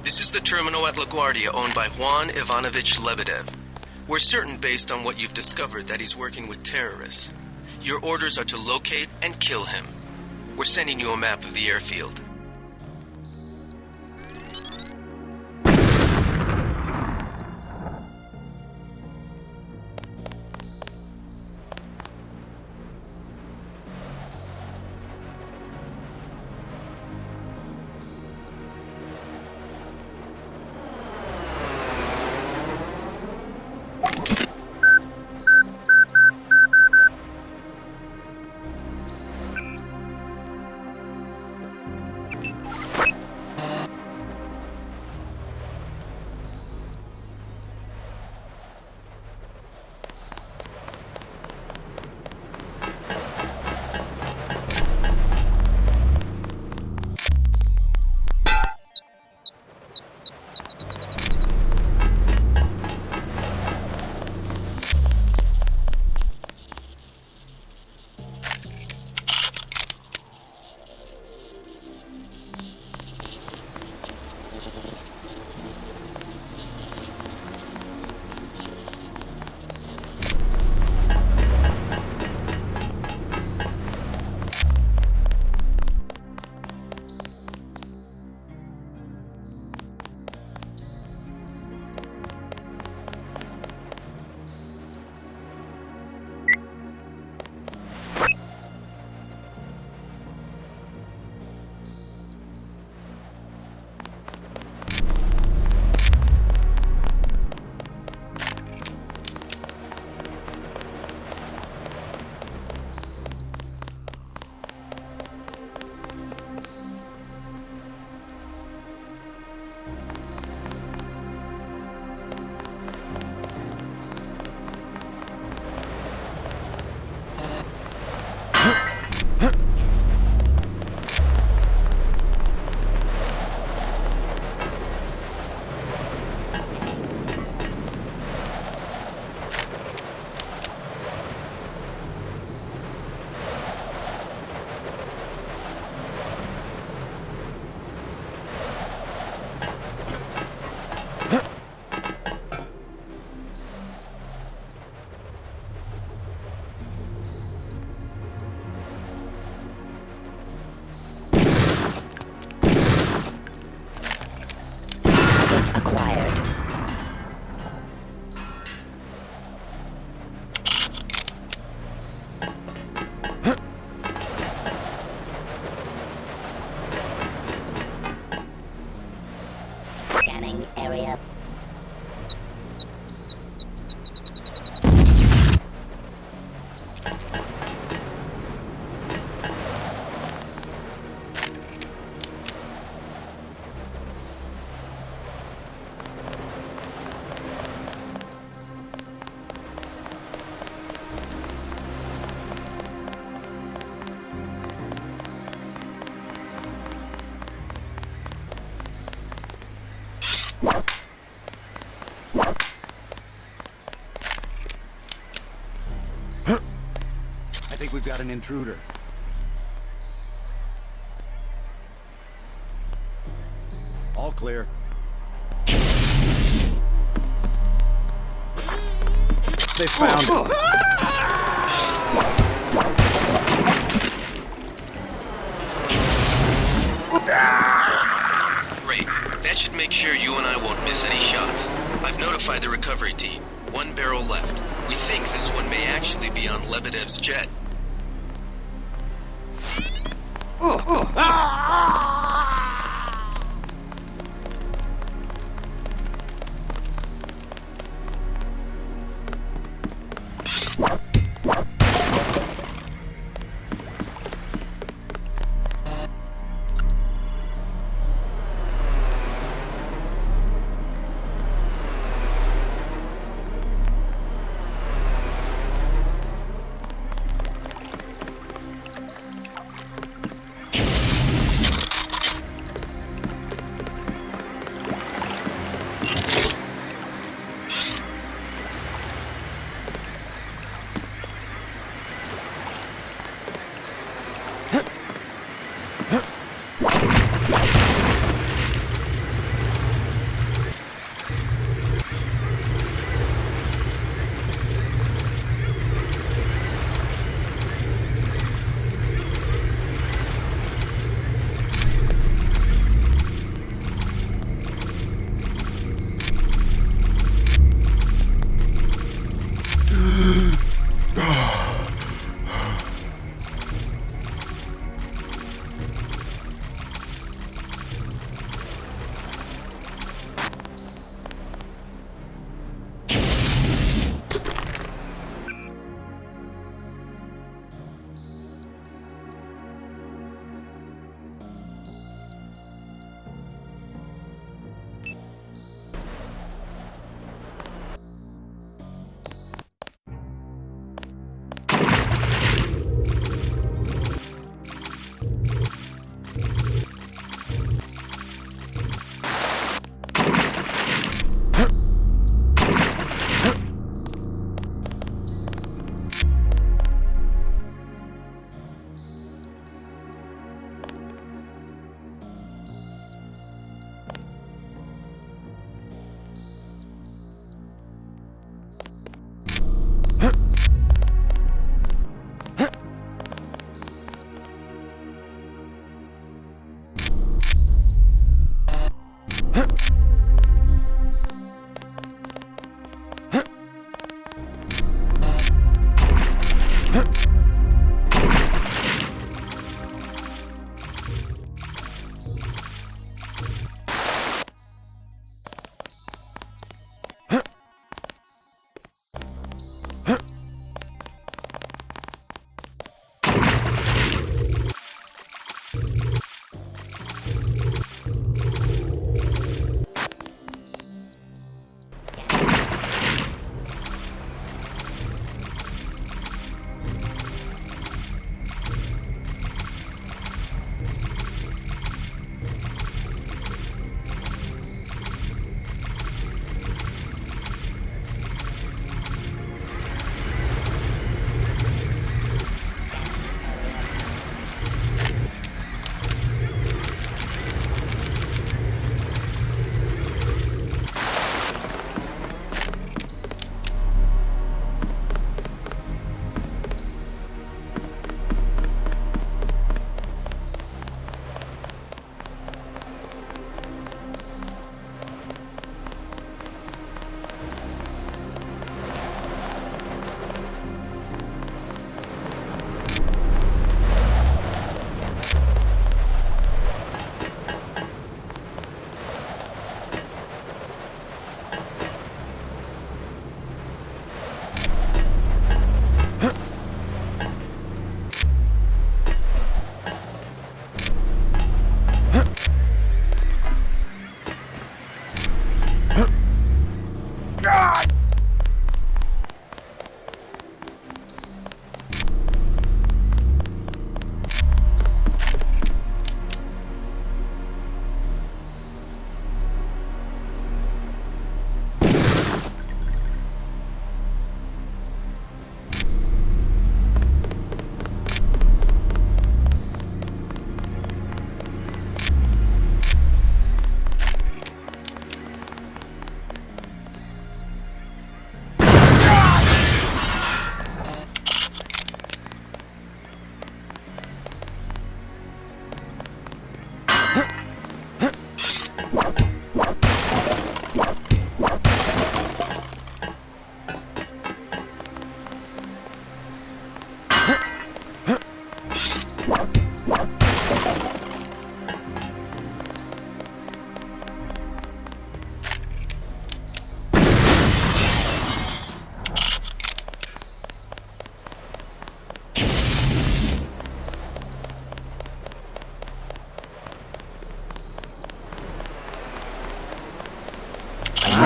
This is the terminal at LaGuardia owned by Juan Ivanovich Lebedev. We're certain based on what you've discovered that he's working with terrorists. Your orders are to locate and kill him. We're sending you a map of the airfield. Area. I think we've got an intruder. All clear. They found it. Great. That should make sure you and I won't miss any shots. I've notified the recovery team. One barrel left. We think this one may actually be on Lebedev's jet.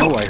know I...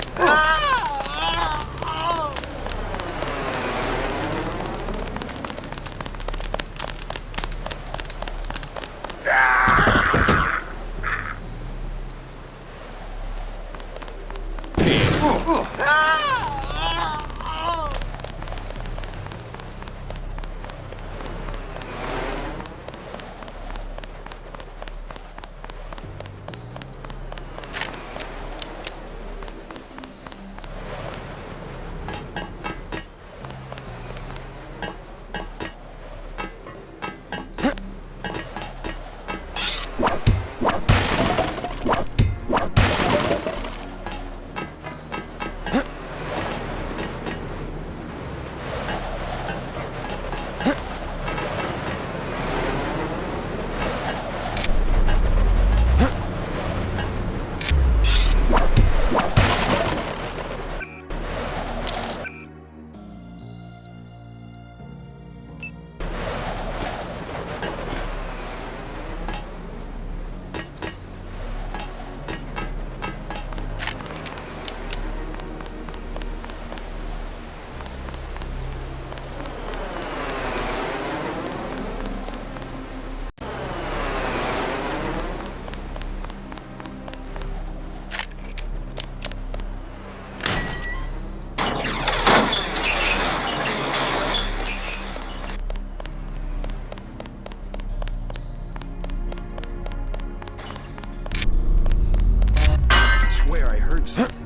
I swear I heard something.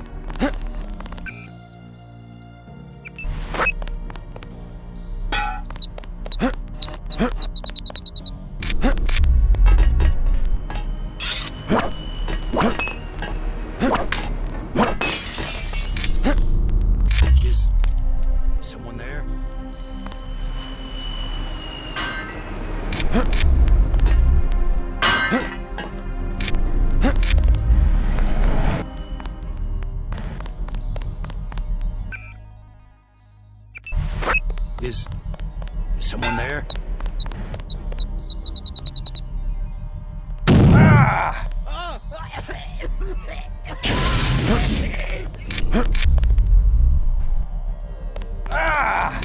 Is someone there? Is someone there? Ah! Ah!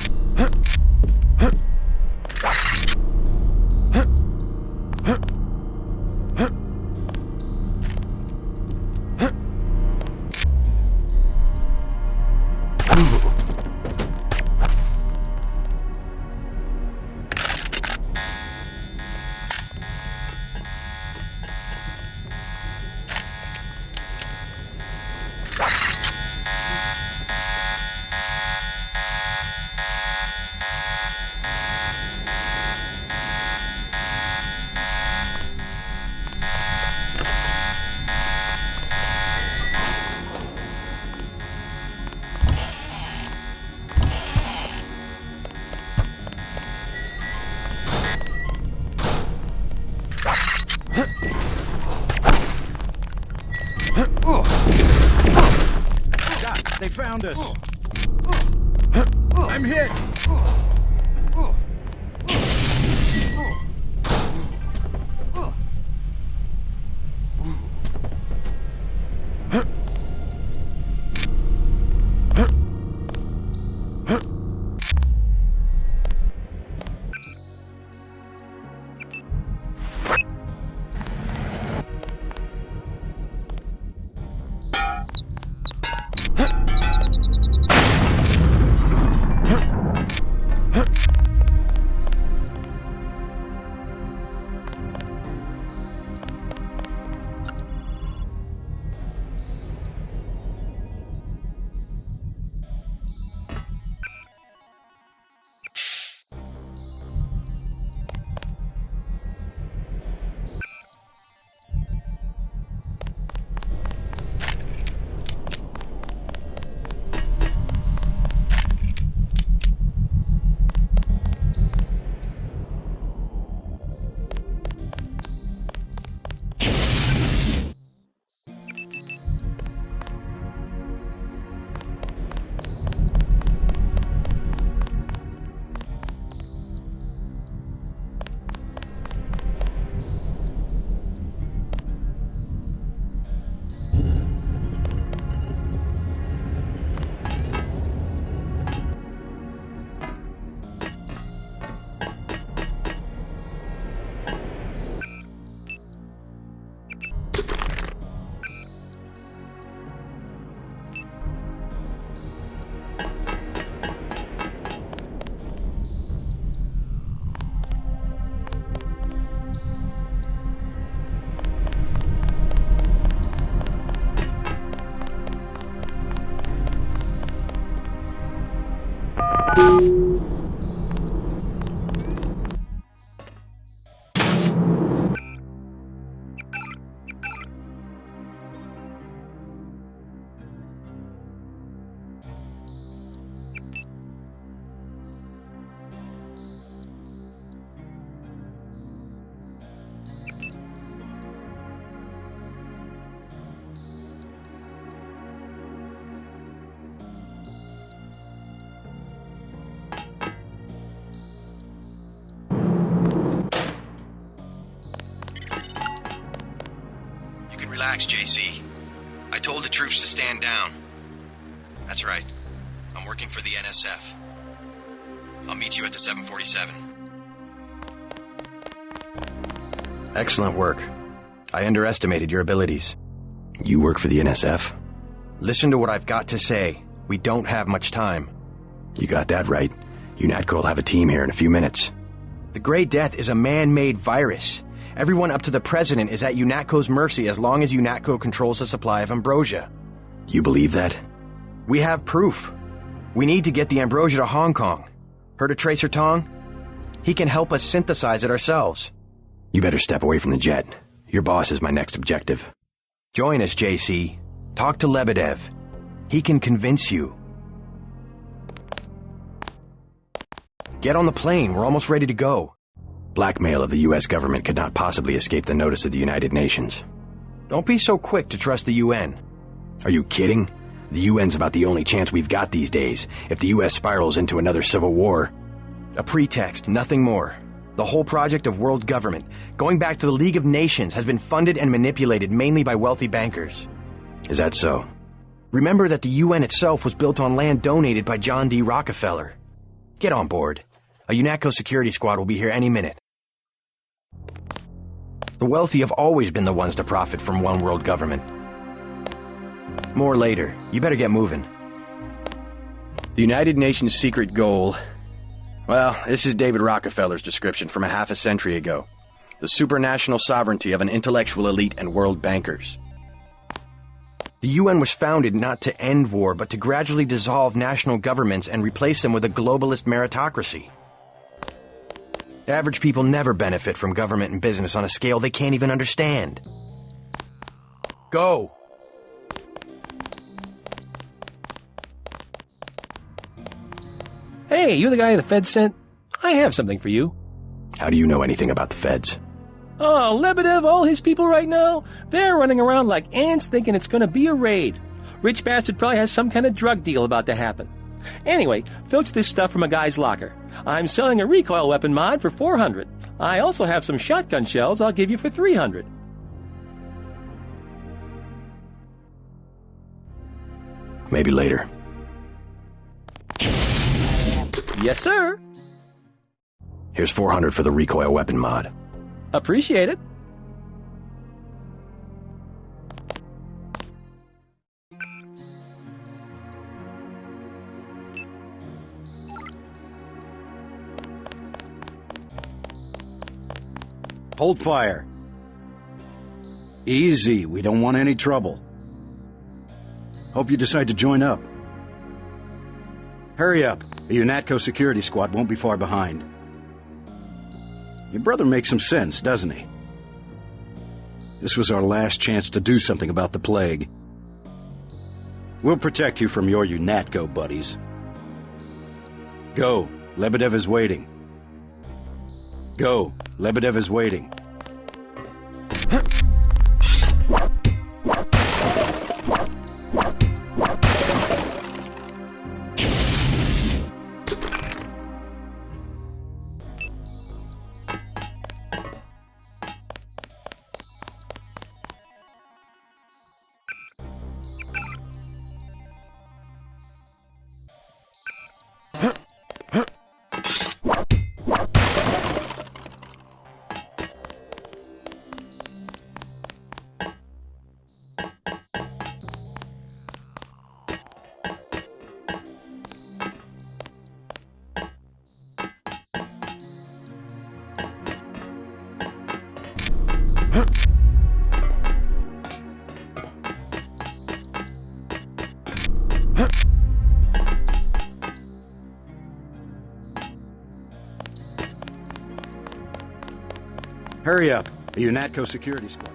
God, they found us. I'm hit. Relax, JC. I told the troops to stand down. That's right. I'm working for the NSF. I'll meet you at the 747. Excellent work. I underestimated your abilities. You work for the NSF? Listen to what I've got to say. We don't have much time. You got that right. UNATCO will have a team here in a few minutes. The Grey Death is a man-made virus. Everyone up to the President is at UNATCO's mercy as long as UNATCO controls the supply of ambrosia. You believe that? We have proof. We need to get the ambrosia to Hong Kong. Heard of Tracer Tong? He can help us synthesize it ourselves. You better step away from the jet. Your boss is my next objective. Join us, JC. Talk to Lebedev. He can convince you. Get on the plane. We're almost ready to go. Blackmail of the U.S. government could not possibly escape the notice of the United Nations. Don't be so quick to trust the UN. Are you kidding? The UN's about the only chance we've got these days. If the U.S. spirals into another civil war... A pretext, nothing more. The whole project of world government, going back to the League of Nations, has been funded and manipulated mainly by wealthy bankers. Is that so? Remember that the UN itself was built on land donated by John D. Rockefeller. Get on board. A UNATCO security squad will be here any minute. The wealthy have always been the ones to profit from one world government. More later. You better get moving. The United Nations' secret goal... Well, this is David Rockefeller's description from a half a century ago. The supranational sovereignty of an intellectual elite and world bankers. The UN was founded not to end war, but to gradually dissolve national governments and replace them with a globalist meritocracy. Average people never benefit from government and business on a scale they can't even understand. Go! Hey, you're the guy the Fed sent? I have something for you. How do you know anything about the feds? Oh, Lebedev, all his people right now, they're running around like ants thinking it's gonna be a raid. Rich bastard probably has some kind of drug deal about to happen. Anyway, filch this stuff from a guy's locker. I'm selling a recoil weapon mod for $400. I also have some shotgun shells I'll give you for $300. Maybe later. Yes, sir. Here's $400 for the recoil weapon mod. Appreciate it. Hold fire. Easy, we don't want any trouble. Hope you decide to join up. Hurry up, the UNATCO security squad won't be far behind. Your brother makes some sense, doesn't he? This was our last chance to do something about the plague. We'll protect you from your UNATCO buddies. Go, Lebedev is waiting. Go, Lebedev is waiting. Hurry up. A UNATCO security squad.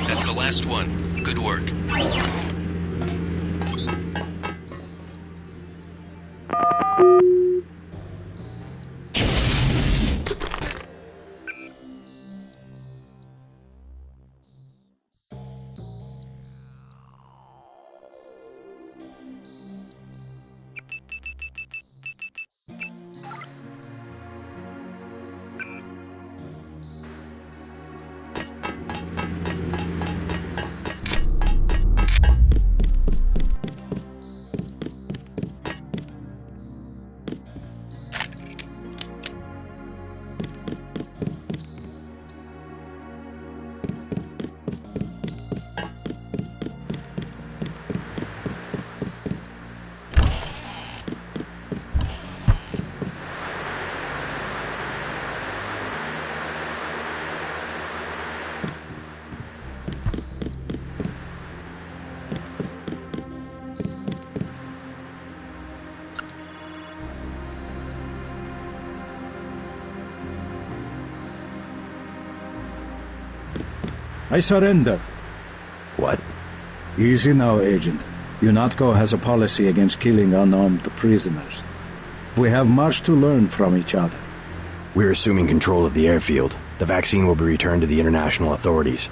That's the last one. Good work. I surrender. What? Easy now, Agent. UNATCO has a policy against killing unarmed prisoners. We have much to learn from each other. We're assuming control of the airfield. The vaccine will be returned to the international authorities.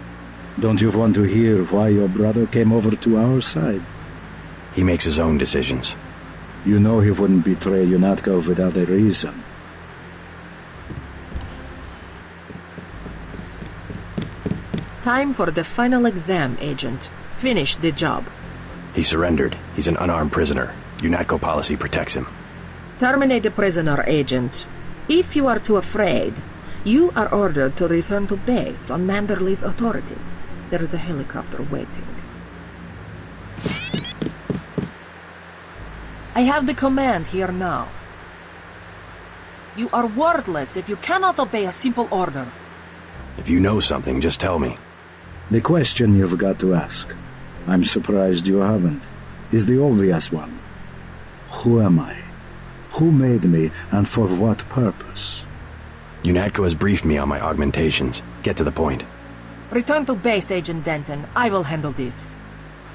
Don't you want to hear why your brother came over to our side? He makes his own decisions. You know he wouldn't betray UNATCO without a reason. Time for the final exam, Agent. Finish the job. He surrendered. He's an unarmed prisoner. UNATCO policy protects him. Terminate the prisoner, Agent. If you are too afraid, you are ordered to return to base on Manderley's authority. There is a helicopter waiting. I have the command here now. You are worthless if you cannot obey a simple order. If you know something, just tell me. The question you've got to ask, I'm surprised you haven't, is the obvious one. Who am I? Who made me, and for what purpose? UNATCO has briefed me on my augmentations. Get to the point. Return to base, Agent Denton. I will handle this.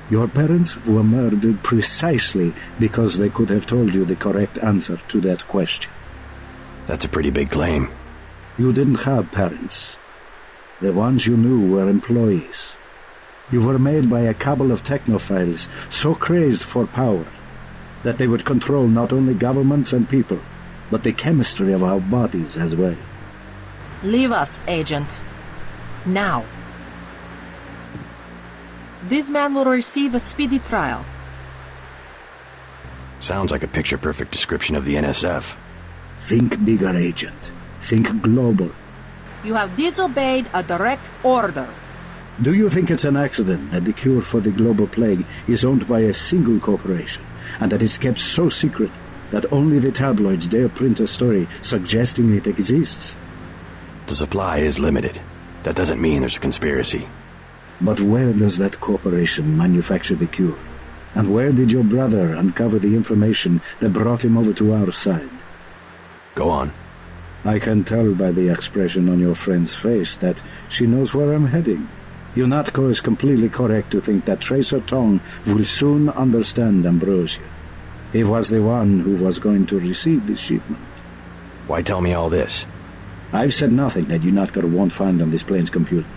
Your parents were murdered precisely because they could have told you the correct answer to that question. That's a pretty big claim. You didn't have parents. The ones you knew were employees. You were made by a cabal of technophiles so crazed for power that they would control not only governments and people, but the chemistry of our bodies as well. Leave us, Agent. Now. This man will receive a speedy trial. Sounds like a picture-perfect description of the NSF. Think bigger, Agent. Think global. You have disobeyed a direct order. Do you think it's an accident that the cure for the global plague is owned by a single corporation, and that it's kept so secret that only the tabloids dare print a story suggesting it exists? The supply is limited. That doesn't mean there's a conspiracy. But where does that corporation manufacture the cure? And where did your brother uncover the information that brought him over to our side? Go on. I can tell by the expression on your friend's face that she knows where I'm heading. UNATCO is completely correct to think that Tracer Tong will soon understand Ambrosia. He was the one who was going to receive this shipment. Why tell me all this? I've said nothing that UNATCO won't find on this plane's computer.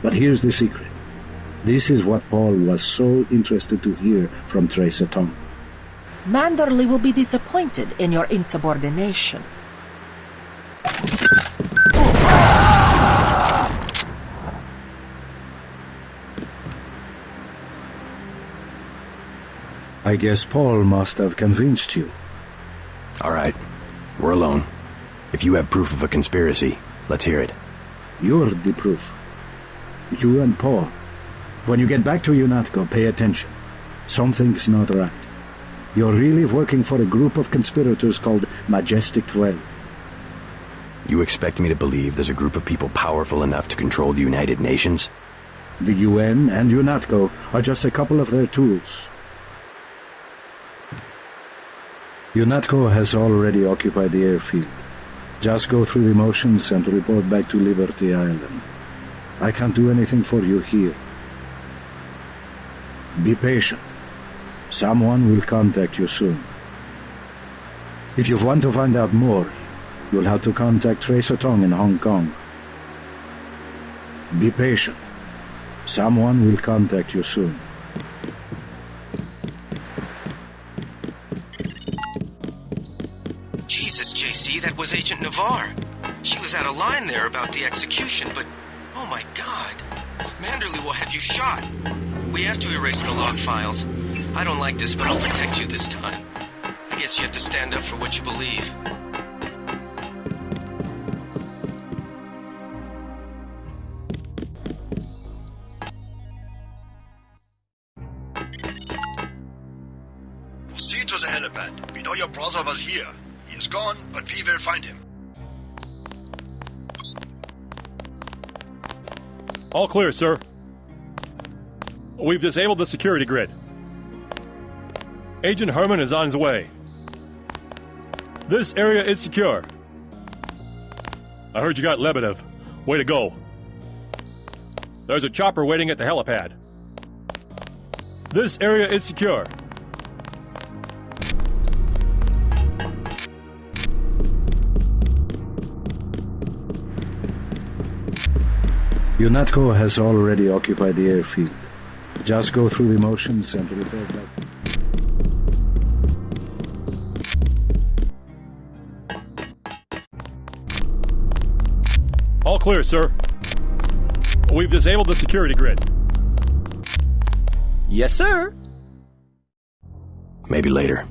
But here's the secret. This is what Paul was so interested to hear from Tracer Tong. Manderley will be disappointed in your insubordination. I guess Paul must have convinced you. All right, we're alone. If you have proof of a conspiracy, let's hear it. You're the proof. You and Paul. When you get back to UNATCO, pay attention. Something's not right. You're really working for a group of conspirators called Majestic 12. You expect me to believe there's a group of people powerful enough to control the United Nations? The UN and UNATCO are just a couple of their tools. UNATCO has already occupied the airfield. Just go through the motions and report back to Liberty Island. I can't do anything for you here. Be patient. Someone will contact you soon. If you want to find out more, you'll have to contact Tracer Tong in Hong Kong. Be patient. Someone will contact you soon. Jesus, JC, that was Agent Navarre. She was out of line there about the execution, but oh my God. Manderley will have you shot. We have to erase the log files. I don't like this, but I'll protect you this time. I guess you have to stand up for what you believe. Proceed to the helipad. We know your brother was here. He is gone, but we will find him. All clear, sir. We've disabled the security grid. Agent Herman is on his way. This area is secure. I heard you got Lebedev. Way to go. There's a chopper waiting at the helipad. This area is secure. UNATCO has already occupied the airfield. Just go through the motions and report back. All clear, sir. We've disabled the security grid. Yes, sir. Maybe later.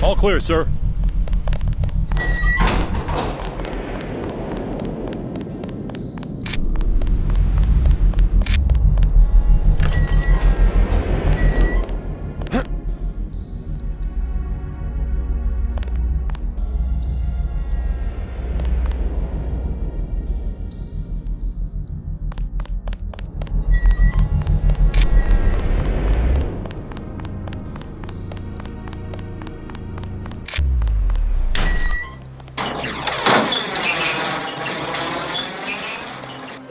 All clear, sir.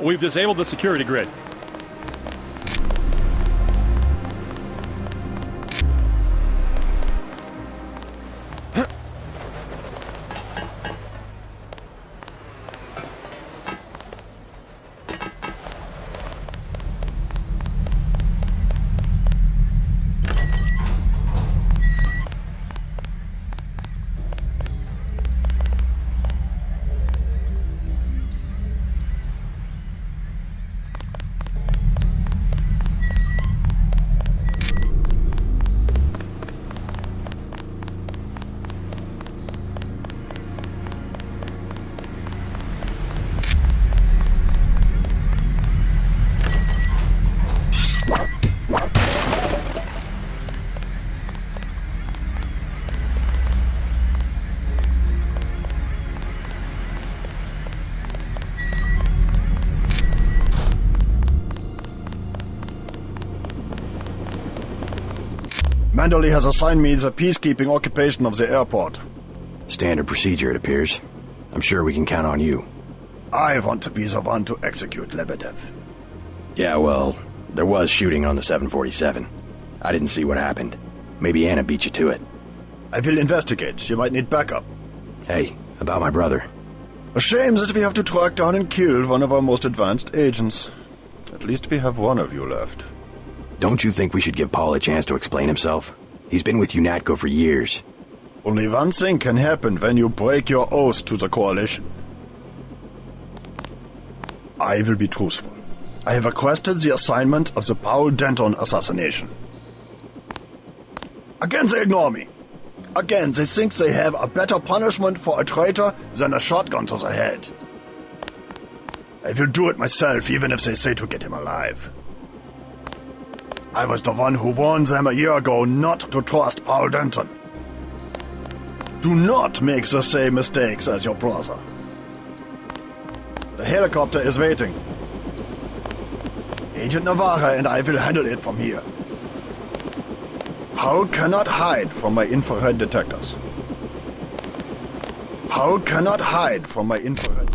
We've disabled the security grid. Manderley has assigned me the peacekeeping occupation of the airport. Standard procedure, it appears. I'm sure we can count on you. I want to be the one to execute Lebedev. Yeah, well, there was shooting on the 747. I didn't see what happened. Maybe Anna beat you to it. I will investigate. She might need backup. Hey, about my brother. A shame that we have to track down and kill one of our most advanced agents. At least we have one of you left. Don't you think we should give Paul a chance to explain himself? He's been with UNATCO for years. Only one thing can happen when you break your oath to the Coalition. I will be truthful. I have requested the assignment of the Paul Denton assassination. Again they ignore me. Again they think they have a better punishment for a traitor than a shotgun to the head. I will do it myself even if they say to get him alive. I was the one who warned them a year ago not to trust Paul Denton. Do not make the same mistakes as your brother. The helicopter is waiting. Agent Navarre and I will handle it from here. Paul cannot hide from my infrared detectors. Paul cannot hide from my infrared.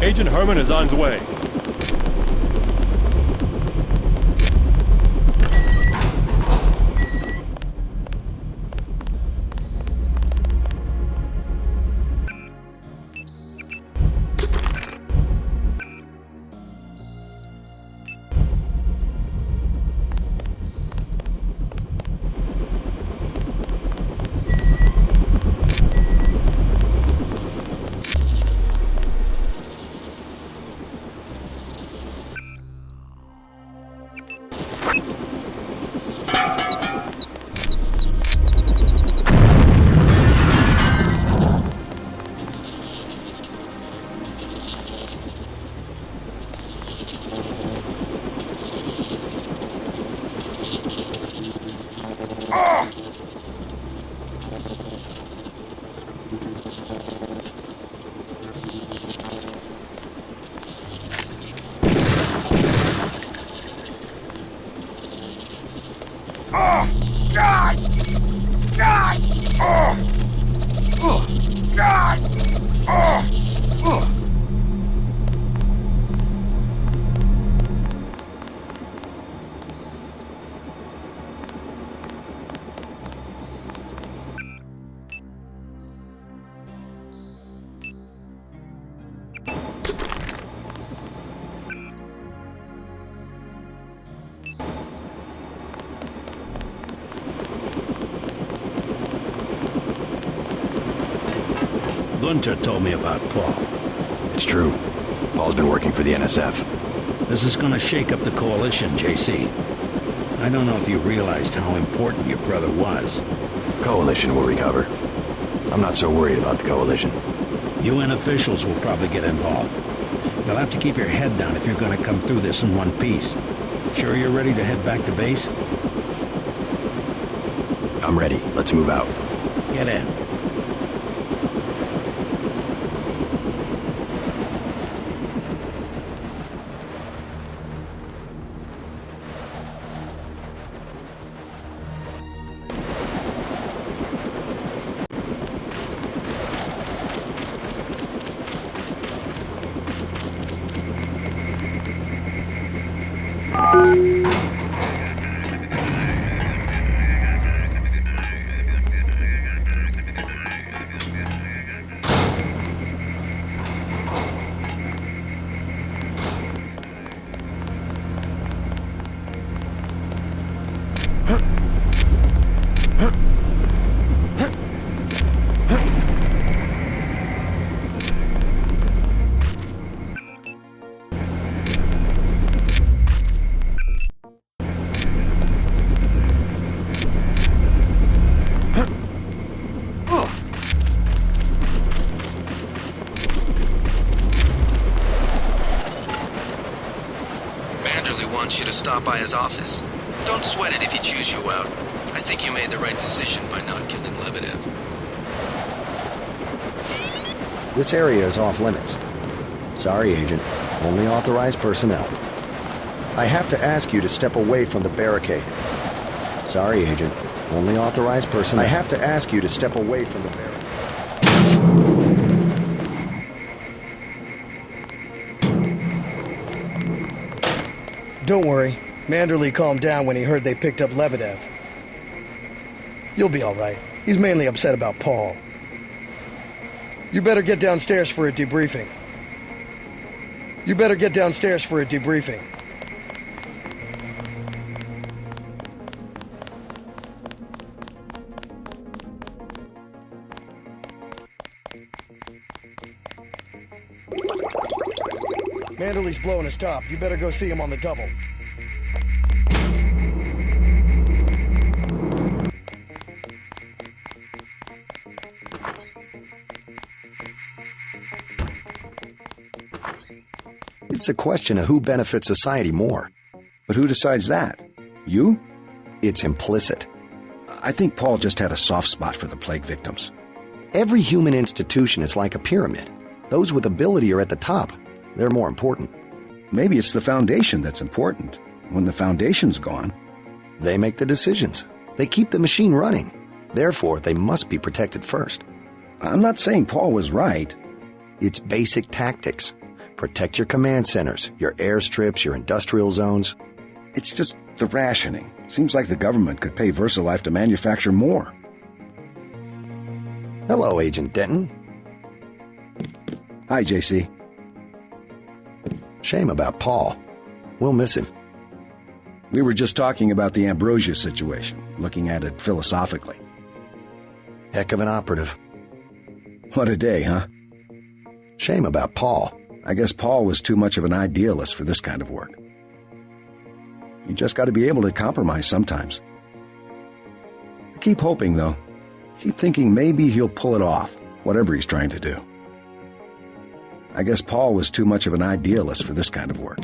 Agent Herman is on his way. Gunter told me about Paul. It's true. Paul's been working for the NSF. This is gonna shake up the Coalition, JC. I don't know if you realized how important your brother was. Coalition will recover. I'm not so worried about the Coalition. UN officials will probably get involved. You'll have to keep your head down if you're gonna come through this in one piece. Sure you're ready to head back to base? I'm ready. Let's move out. Get in. stop by his office. Don't sweat it if he chews you out. I think you made the right decision by not killing Lebedev. This area is off limits. Sorry, Agent. Only authorized personnel. I have to ask you to step away from the barricade. Sorry, Agent. Only authorized personnel. I have to ask you to step away from the barricade. Don't worry. Manderley calmed down when he heard they picked up Lebedev. You'll be all right. He's mainly upset about Paul. You better get downstairs for a debriefing. Manderley's blowing his top. You better go see him on the double. It's a question of who benefits society more. But who decides that? You? It's implicit. I think Paul just had a soft spot for the plague victims. Every human institution is like a pyramid. Those with ability are at the top. They're more important. Maybe it's the foundation that's important. When the foundation's gone... They make the decisions. They keep the machine running. Therefore, they must be protected first. I'm not saying Paul was right. It's basic tactics. Protect your command centers, your airstrips, your industrial zones. It's just the rationing. Seems like the government could pay VersaLife to manufacture more. Hello, Agent Denton. Hi, JC. Shame about Paul. We'll miss him. We were just talking about the Ambrosia situation, looking at it philosophically. Heck of an operative. What a day, huh? Shame about Paul. I guess Paul was too much of an idealist for this kind of work. You just got to be able to compromise sometimes. I keep hoping, though. Keep thinking maybe he'll pull it off, whatever he's trying to do. I guess Paul was too much of an idealist for this kind of work.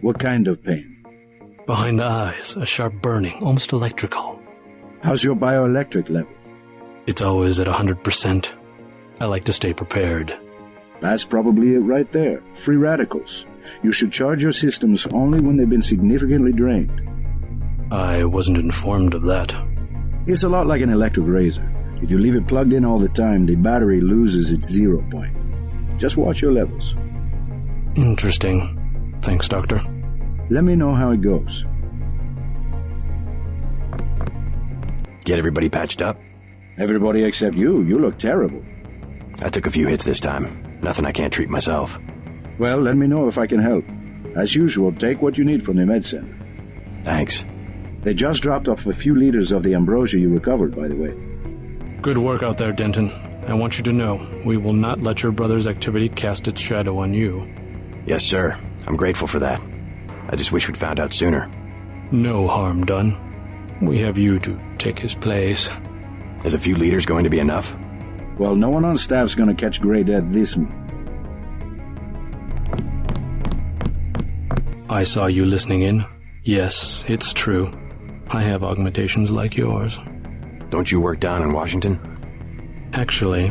What kind of pain? Behind the eyes, a sharp burning, almost electrical. How's your bioelectric level? It's always at 100%. I like to stay prepared. That's probably it right there. Free radicals. You should charge your systems only when they've been significantly drained. I wasn't informed of that. It's a lot like an electric razor. If you leave it plugged in all the time, the battery loses its 0 point. Just watch your levels. Interesting. Thanks, Doctor. Let me know how it goes. Get everybody patched up? Everybody except you. You look terrible. I took a few hits this time. Nothing I can't treat myself. Well, let me know if I can help. As usual, take what you need from the med center. Thanks. They just dropped off a few liters of the ambrosia you recovered, by the way. Good work out there, Denton. I want you to know, we will not let your brother's activity cast its shadow on you. Yes, sir. I'm grateful for that. I just wish we'd found out sooner. No harm done. We have you to take his place. Is a few liters going to be enough? Well, no one on staff's gonna catch Grey Death this month. I saw you listening in. Yes, it's true. I have augmentations like yours. Don't you work down in Washington? Actually,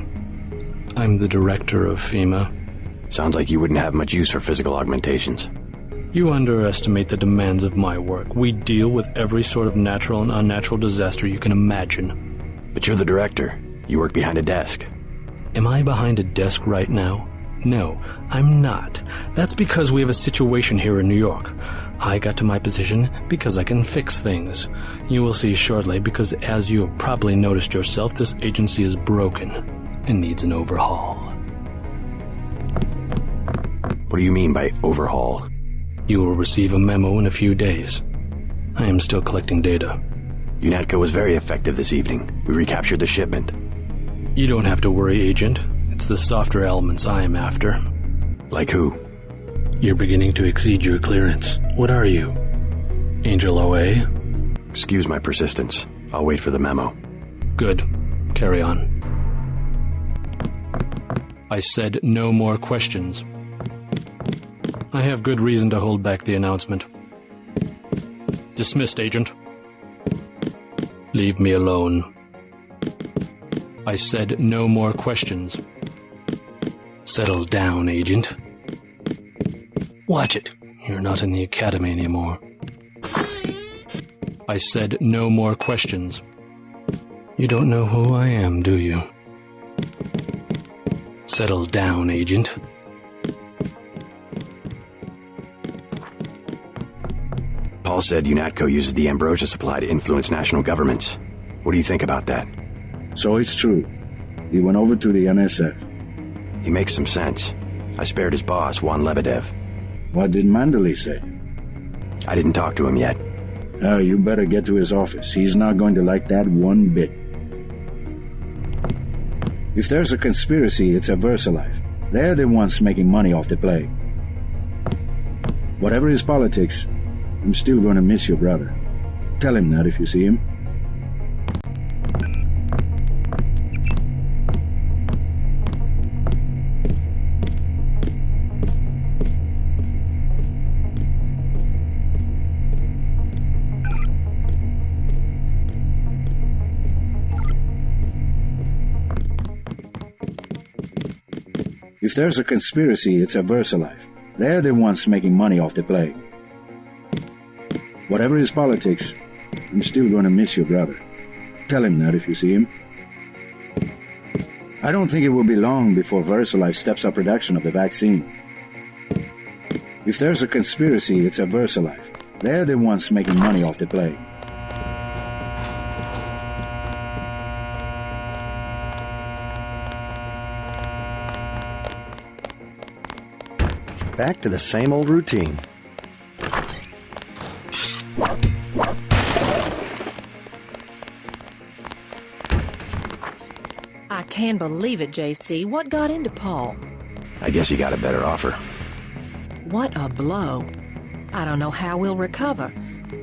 I'm the director of FEMA. Sounds like you wouldn't have much use for physical augmentations. You underestimate the demands of my work. We deal with every sort of natural and unnatural disaster you can imagine. But you're the director. You work behind a desk. Am I behind a desk right now? No, I'm not. That's because we have a situation here in New York. I got to my position because I can fix things. You will see shortly, because as you have probably noticed yourself, this agency is broken and needs an overhaul. What do you mean by overhaul? You will receive a memo in a few days. I am still collecting data. UNATCO was very effective this evening. We recaptured the shipment. You don't have to worry, Agent. It's the softer elements I am after. Like who? You're beginning to exceed your clearance. What are you? Angel OA? Excuse my persistence. I'll wait for the memo. Good. Carry on. I said no more questions. I have good reason to hold back the announcement. Dismissed, Agent. Leave me alone. I said no more questions. Settle down, Agent. Watch it. You're not in the academy anymore. I said no more questions. You don't know who I am, do you? Settle down, Agent. Paul said UNATCO uses the ambrosia supply to influence national governments. What do you think about that? So it's true. He went over to the NSF. He makes some sense. I spared his boss, Lebedev. What did Manderley say? I didn't talk to him yet. Oh, you better get to his office. He's not going to like that one bit. If there's a conspiracy, it's a VersaLife. They're the ones making money off the plague. Whatever his politics, I'm still going to miss your brother. Tell him that if you see him. If there's a conspiracy, it's a VersaLife. They're the ones making money off the plague. Whatever his politics, I'm still going to miss your brother. Tell him that if you see him. I don't think it will be long before VersaLife steps up production of the vaccine. If there's a conspiracy, it's a VersaLife. They're the ones making money off the plague. Back to the same old routine. I can't believe it, JC. What got into Paul? I guess he got a better offer. What a blow. I don't know how we'll recover.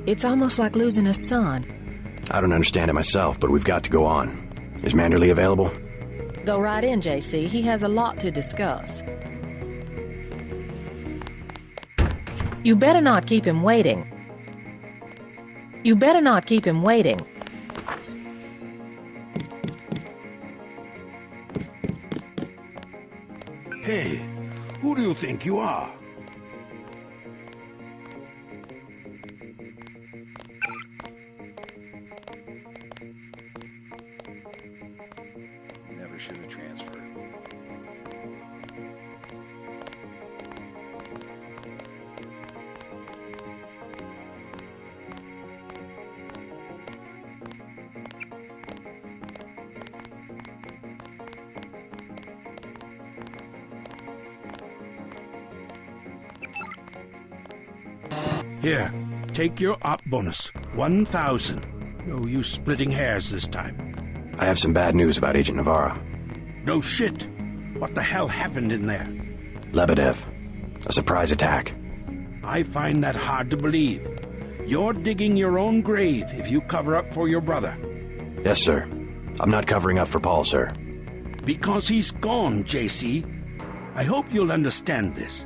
It's almost like losing a son. I don't understand it myself, but we've got to go on. Is Manderley available? Go right in, JC. He has a lot to discuss. You better not keep him waiting. You better not keep him waiting. Hey, who do you think you are? Never should have transferred. Here, take your op bonus. 1,000. No use splitting hairs this time. I have some bad news about Agent Navarro. No shit. What the hell happened in there? Lebedev. A surprise attack. I find that hard to believe. You're digging your own grave if you cover up for your brother. Yes, sir. I'm not covering up for Paul, Because he's gone, JC. I hope you'll understand this.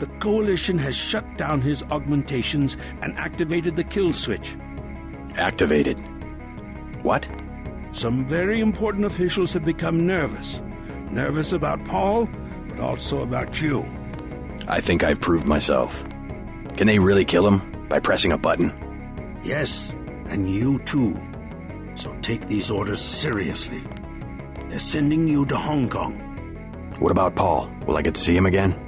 The Coalition has shut down his augmentations and activated the kill switch. Activated. What? Some very important officials have become nervous. Nervous about Paul, but also about you. I think I've proved myself. Can they really kill him by pressing a button? Yes, and you too. So take these orders seriously. They're sending you to Hong Kong. What about Paul? Will I get to see him again?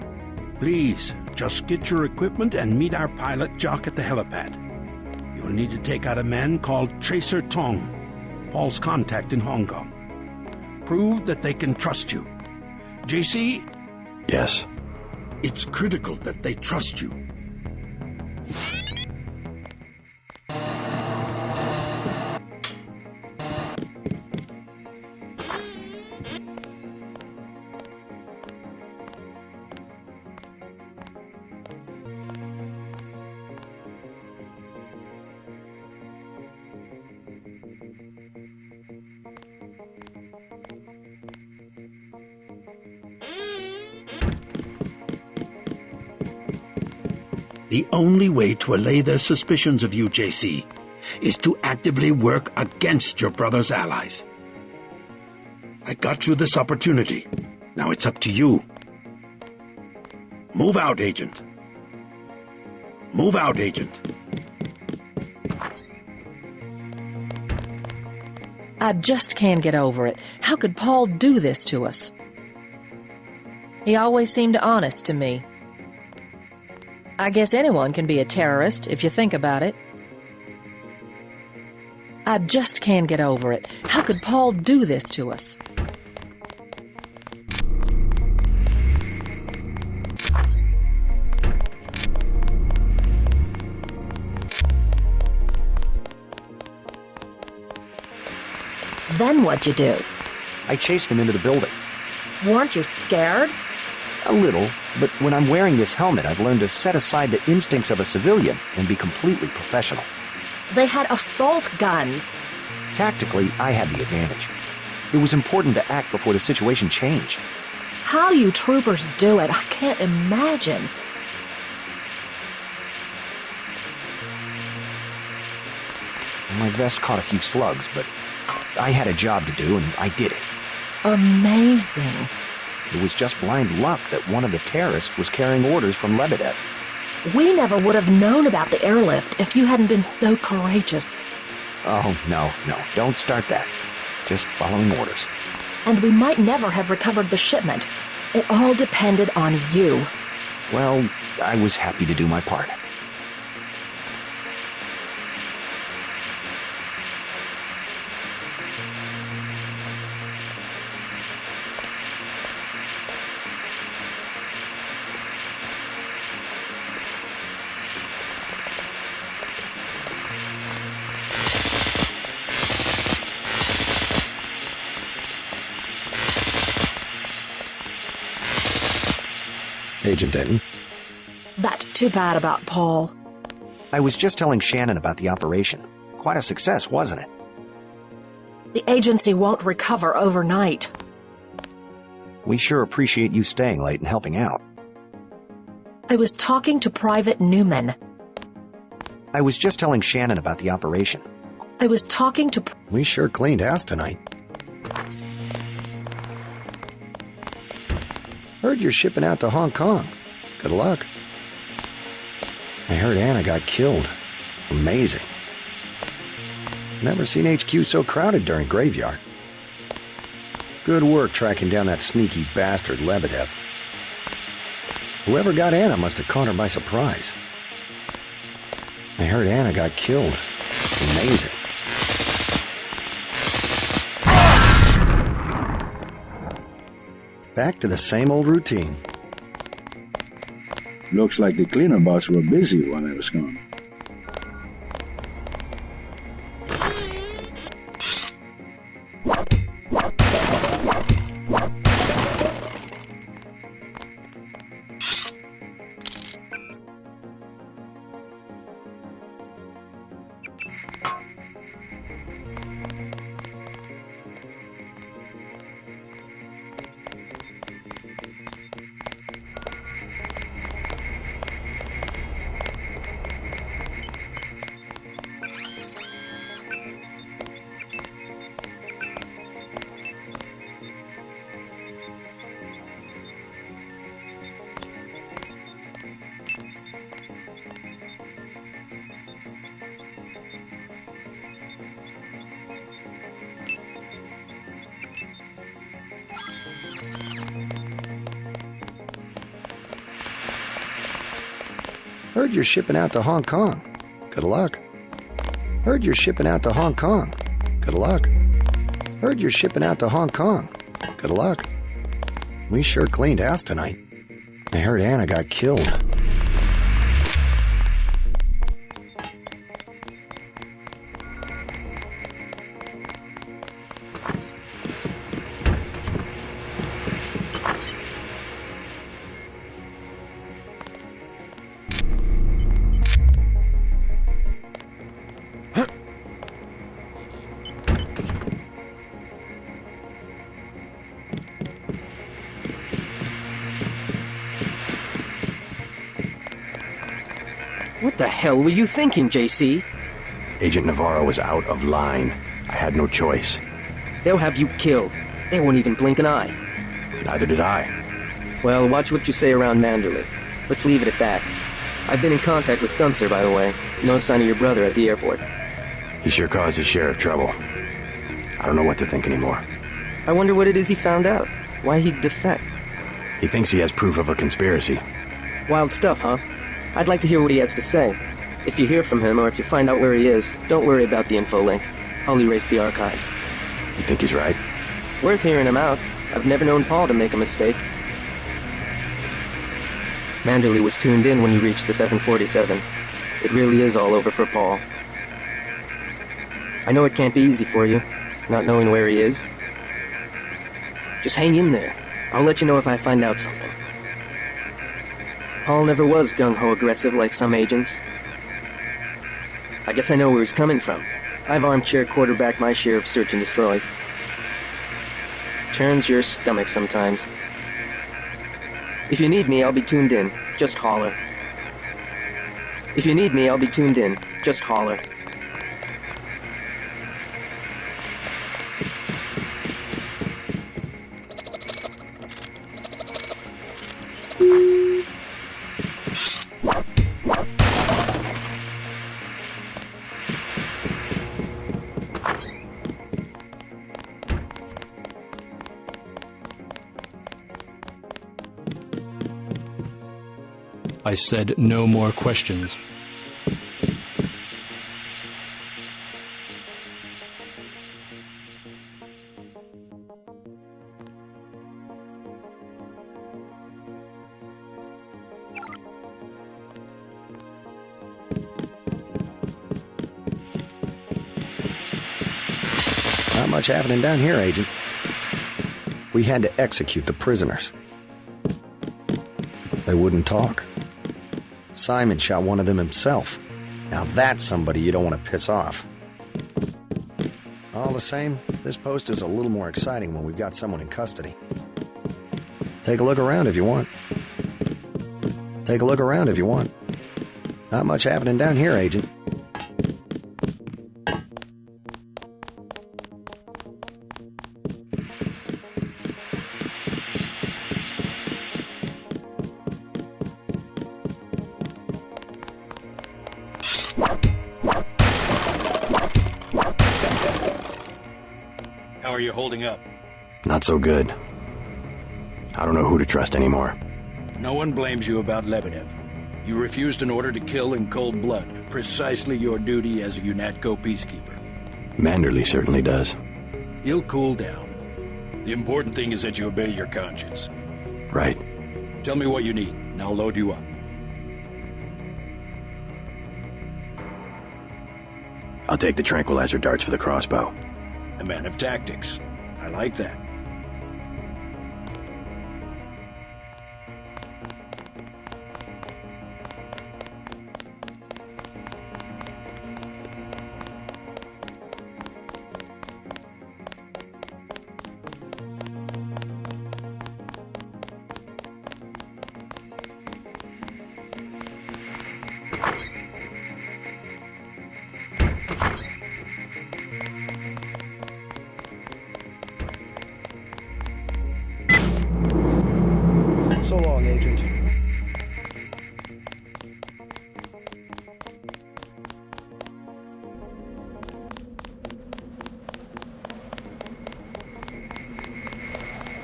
Please, just get your equipment and meet our pilot Jock at the helipad. You'll need to take out a man called Tracer Tong, Paul's contact in Hong Kong. Prove that they can trust you. JC? Yes. It's critical that they trust you. The only way to allay their suspicions of you, JC, is to actively work against your brother's allies. I got you this opportunity. Now it's up to you. Move out, Agent. Move out, Agent. I just can't get over it. How could Paul do this to us? He always seemed honest to me. I guess anyone can be a terrorist, if you think about it. I just can't get over it. How could Paul do this to us? Then what'd you do? I chased them into the building. Weren't you scared? A little, but when I'm wearing this helmet, I've learned to set aside the instincts of a civilian and be completely professional. They had assault guns. Tactically, I had the advantage. It was important to act before the situation changed. How you troopers do it, I can't imagine. My vest caught a few slugs, but I had a job to do, and I did it. Amazing. It was just blind luck that one of the terrorists was carrying orders from Lebedev. We never would have known about the airlift if you hadn't been so courageous. Oh, no, don't start that. Just following orders. And we might never have recovered the shipment. It all depended on you. Well, I was happy to do my part. Agent Denton. That's too bad about Paul. I was just telling Shannon about the operation. Quite a success, wasn't it? The agency won't recover overnight. We sure appreciate you staying late and helping out. I was talking to Private Newman. I was just telling Shannon about the operation. I was talking to... We sure cleaned house tonight. Heard you're shipping out to Hong Kong. Good luck. I heard Anna got killed. Amazing. Never seen HQ so crowded during graveyard. Good work tracking down that sneaky bastard Lebedev. Whoever got Anna must have caught her by surprise. I heard Anna got killed. Amazing. Back to the same old routine. Looks like the cleaner bots were busy while I was gone. Heard you're shipping out to Hong Kong. Good luck. Heard you're shipping out to Hong Kong. Good luck. Heard you're shipping out to Hong Kong. Good luck. We sure cleaned house tonight. I heard Anna got killed. What the hell were you thinking, JC? Agent Navarro was out of line. I had no choice. They'll have you killed. They won't even blink an eye. Neither did I. Well, watch what you say around Manderley. Let's leave it at that. I've been in contact with Gunther, by the way. No sign of your brother at the airport. He sure caused his share of trouble. I don't know what to think anymore. I wonder what it is he found out. Why he'd defect. He thinks he has proof of a conspiracy. Wild stuff, huh? I'd like to hear what he has to say. If you hear from him, or if you find out where he is, don't worry about the info link. I'll erase the archives. You think he's right? Worth hearing him out. I've never known Paul to make a mistake. Manderley was tuned in when he reached the 747. It really is all over for Paul. I know it can't be easy for you, not knowing where he is. Just hang in there. I'll let you know if I find out something. Paul never was gung-ho aggressive like some agents. I guess I know where he's coming from. I've armchair quarterbacked my share of search and destroys. Turns your stomach sometimes. If you need me, I'll be tuned in. Just holler. If you need me, I'll be tuned in. Just holler. I said no more questions. Not much happening down here, Agent. We had to execute the prisoners. They wouldn't talk. Simon shot one of them himself. Now that's somebody you don't want to piss off. All the same, this post is a little more exciting when we've got someone in custody. Take a look around if you want. Take a look around if you want. Not much happening down here, Agent. How are you holding up? Not so good. I don't know who to trust anymore. No one blames you about Lebedev. You refused an order to kill in cold blood, precisely your duty as a UNATCO peacekeeper. Manderley certainly does. He'll cool down. The important thing is that you obey your conscience. Right. Tell me what you need, and I'll load you up. I'll take the tranquilizer darts for the crossbow. A man of tactics. I like that. So long, Agent.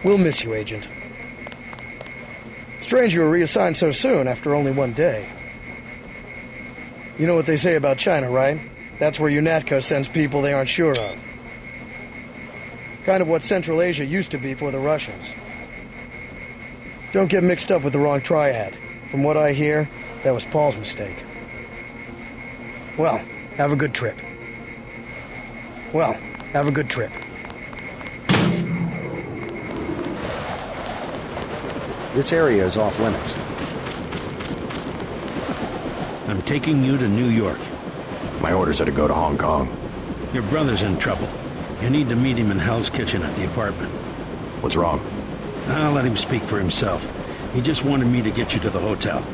We'll miss you, Agent. Strange you were reassigned so soon after only one day. You know what they say about China, right? That's where UNATCO sends people they aren't sure of. Kind of what Central Asia used to be for the Russians. Don't get mixed up with the wrong triad. From what I hear, that was Paul's mistake. Well, have a good trip. Well, have a good trip. This area is off limits. I'm taking you to New York. My orders are to go to Hong Kong. Your brother's in trouble. You need to meet him in Hell's Kitchen at the apartment. What's wrong? I'll let him speak for himself. He just wanted me to get you to the hotel.